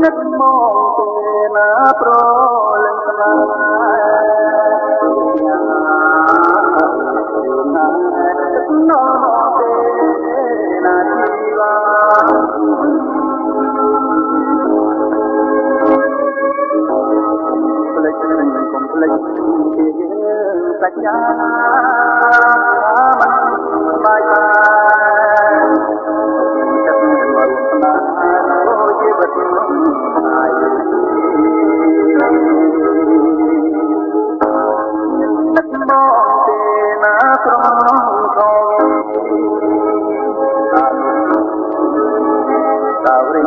នឹកមកពេលណាប្រលឹងស្នេហ៍យ៉ាងណានៅពេលណាជីវ៉ាផ្លេចនឹងកុំផ្លេចជាយើងសច្ចាមិនបាយចិត្តនឹងរួមស្នេហ៍ជីវិតហើយនឹកមកពេលណាត្រង់ខំតារី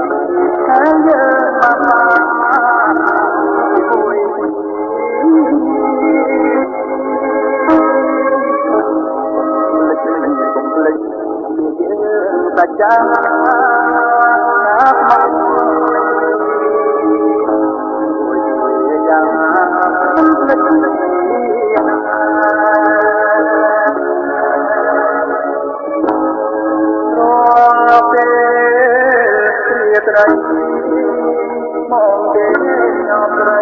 ហើយយើងបានជាមួយសច្ចាយ៉ាងនឹកពេលត្រីមកគេញោមត្រី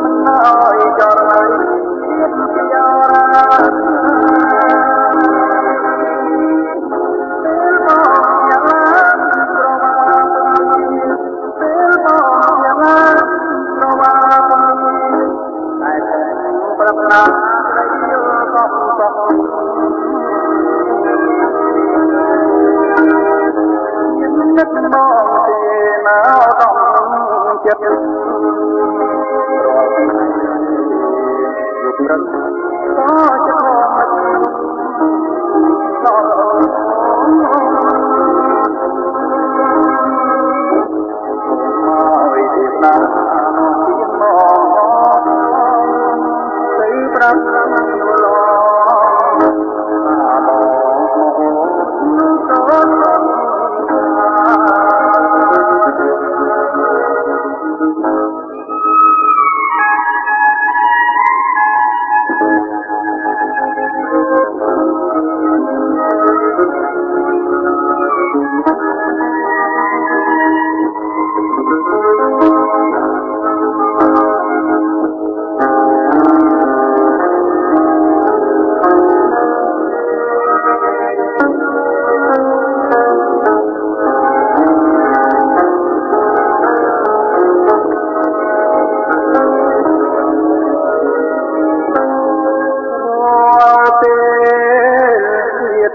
មិនអើយចរណៃយ៉ានឹកមកពេលណាต้องចិត្តរាល់ថ្ងៃយប់ព្រឹកក៏จะខំមិនដល់ហើយទីណាទីមកទៅប្រាប់ឡង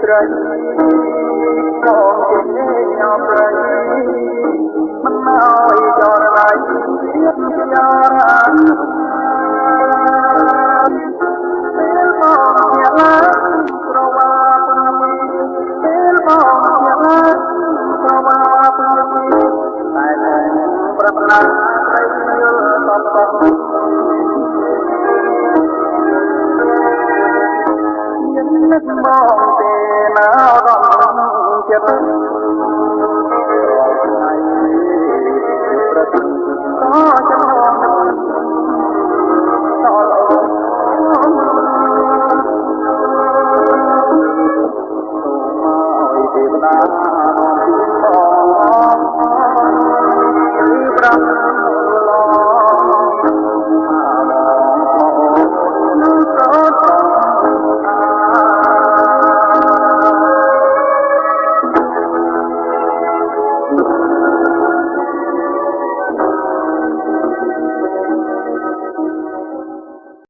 ត្រីមកគេញោមត្រីមិនអើយចរណៃទៀតយ៉ាពេលមកយ៉ាងប្រវាពេលមកយ៉ាងប្រវាតែប្រពន្ធត្រីយល់តបនឹកមកពេលណារំចិត្តរាល់ថ្ងៃប្រតិក៏